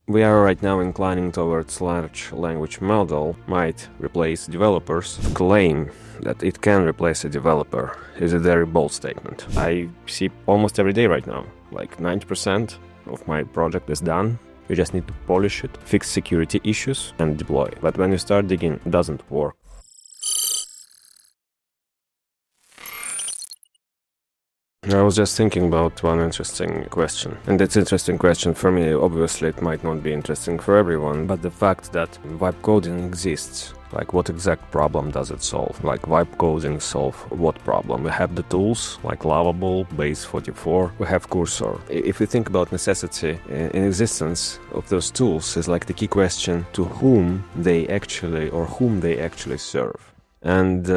We are right now inclining towards large language model might replace developers. Claim that it can replace a developer is a very bold statement. I see almost every day right now, like 90% of my project is done. You just need to polish it, fix security issues and deploy. But when you start digging, it doesn't work. I was just thinking about one interesting question. And it's an interesting question for me. Obviously, it might not be interesting for everyone, but the fact that vibe coding exists, like what exact problem does it solve? Like vibe coding solve what problem? We have the tools like Lovable, Base44, we have Cursor. If we think about necessity in existence of those tools, is like the key question to whom they actually serve. And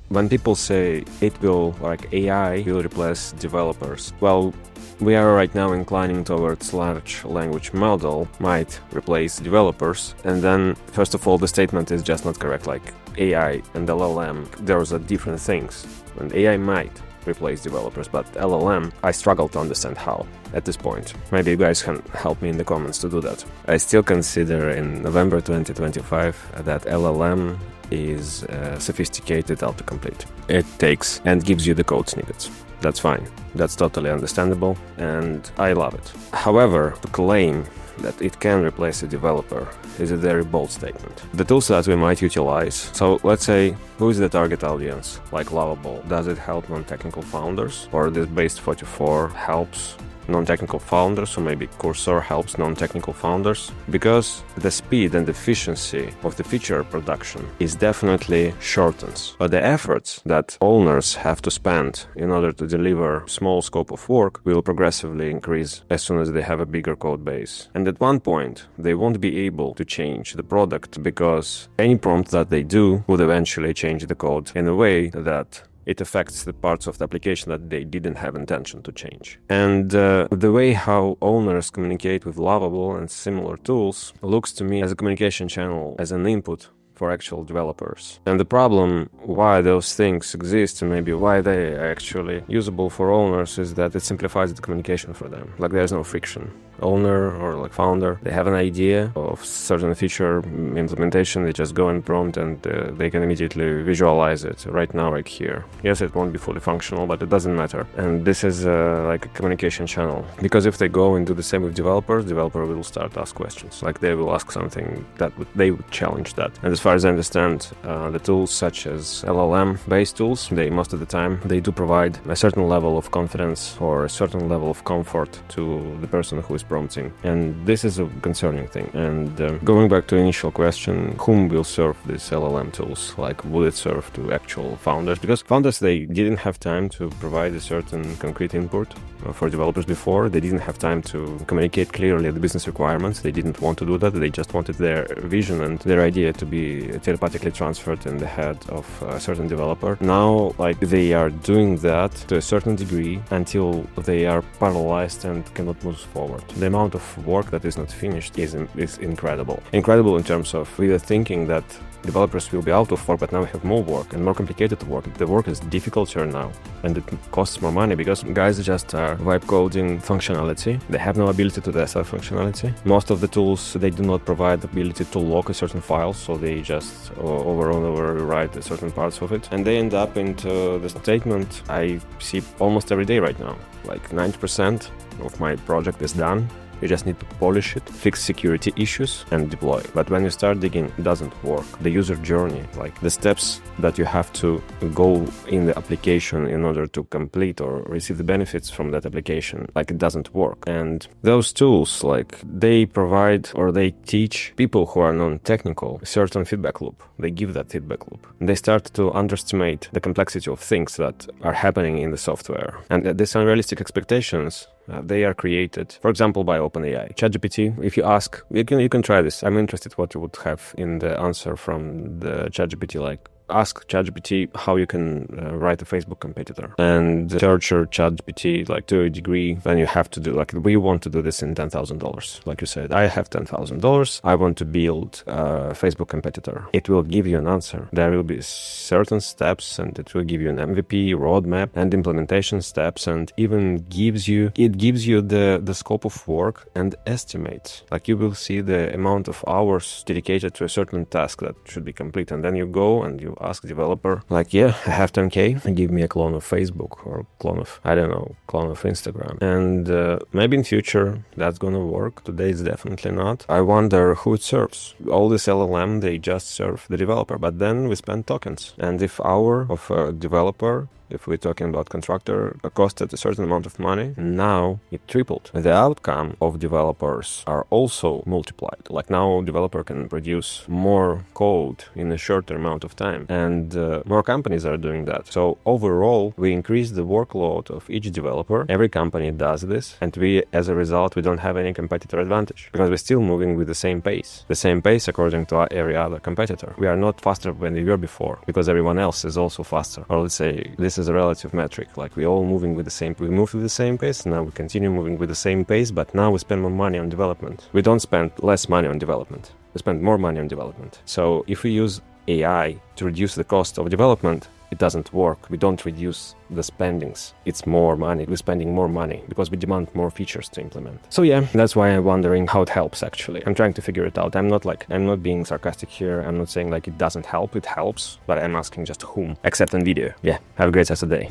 when people say it will, like AI will replace developers, well, we are right now inclining towards large language model might replace developers. And then, first of all, the statement is just not correct. Like AI and LLM, those are different things. And AI might replace developers, but LLM, I struggle to understand how at this point. Maybe you guys can help me in the comments to do that. I still consider in November 2025 that LLM is sophisticated autocomplete. It takes and gives you the code snippets. That's fine. That's totally understandable, and I love it. However, to claim that it can replace a developer is a very bold statement. The tools that we might utilize, so let's say, who is the target audience? Like Lovable, does it help non-technical founders? Or this Base44 helps non-technical founders, or maybe Cursor helps non-technical founders? Because the speed and efficiency of the feature production is definitely shortens. But the efforts that owners have to spend in order to deliver small scope of work will progressively increase as soon as they have a bigger code base. And at one point, they won't be able to change the product because any prompt that they do would eventually change the code in a way that it affects the parts of the application that they didn't have intention to change. And the way how owners communicate with Lovable and similar tools looks to me as a communication channel, as an input for actual developers. And the problem why those things exist and maybe why they are actually usable for owners is that it simplifies the communication for them. Like there's no friction. Owner or like founder, they have an idea of certain feature implementation, they just go and prompt and they can immediately visualize it right now, right here. Yes, it won't be fully functional, but it doesn't matter. And this is like a communication channel. Because if they go and do the same with developers, developer will start to ask questions. Like they will ask something that they would challenge that. And as far as I understand, the tools such as LLM-based tools, they most of the time, they do provide a certain level of confidence or a certain level of comfort to the person who is prompting. And this is a concerning thing. And going back to initial question, whom will serve these LLM tools? Like, would it serve to actual founders? Because founders, they didn't have time to provide a certain concrete input for developers before. They didn't have time to communicate clearly the business requirements. They didn't want to do that. They just wanted their vision and their idea to be telepathically transferred in the head of a certain developer. Now, like, they are doing that to a certain degree until they are paralyzed and cannot move forward. The amount of work that is not finished is incredible. Incredible in terms of we were thinking that developers will be out of work, but now we have more work and more complicated work. The work is difficult now and it costs more money because guys just are vibe coding functionality. They have no ability to test that functionality. Most of the tools, they do not provide the ability to lock a certain file, so they just overwrite certain parts of it. And they end up into the statement I see almost every day right now. Like 90% of my project is done. You just need to polish it, fix security issues and deploy. But when you start digging, it doesn't work. The user journey, like the steps that you have to go in the application in order to complete or receive the benefits from that application, like it doesn't work. And those tools, like they provide or they teach people who are non-technical a certain feedback loop. They give that feedback loop. They start to underestimate the complexity of things that are happening in the software. And these unrealistic expectations, they are created, for example, by OpenAI. ChatGPT, if you ask, you can try this. I'm interested what you would have in the answer from the ChatGPT, like ask ChatGPT how you can write a Facebook competitor, and torture ChatGPT like to a degree. Then you have to do like, we want to do this in $10,000. Like you said, I have $10,000. I want to build a Facebook competitor. It will give you an answer. There will be certain steps, and it will give you an MVP roadmap and implementation steps, and even gives you the scope of work and estimates. Like you will see the amount of hours dedicated to a certain task that should be complete, and then you go and you ask developer like, yeah, I have 10K, give me a clone of Facebook or clone of, I don't know, clone of Instagram. And maybe in future that's gonna work. Today it's definitely not. I wonder who it serves. All this LLM, they just serve the developer, but then we spend tokens. And if hour of a developer, if we're talking about contractor, costed a certain amount of money, now it tripled. The outcome of developers are also multiplied. Like now developer can produce more code in a shorter amount of time, and more companies are doing that. So overall, we increase the workload of each developer. Every company does this, and we, as a result, we don't have any competitor advantage because we're still moving with the same pace. The same pace according to every other competitor. We are not faster than we were before because everyone else is also faster. Or let's say this is a relative metric, like we all moving with the same, we moved with the same pace, now we continue moving with the same pace, but now we spend more money on development. We don't spend less money on development, we spend more money on development. So if we use AI to reduce the cost of development, it doesn't work. We don't reduce the spendings. It's more money. We're spending more money because we demand more features to implement. So yeah, that's why I'm wondering how it helps actually. I'm trying to figure it out. I'm not being sarcastic here. I'm not saying like it doesn't help. It helps, but I'm asking just whom, except NVIDIA. Yeah, have a great rest of the day.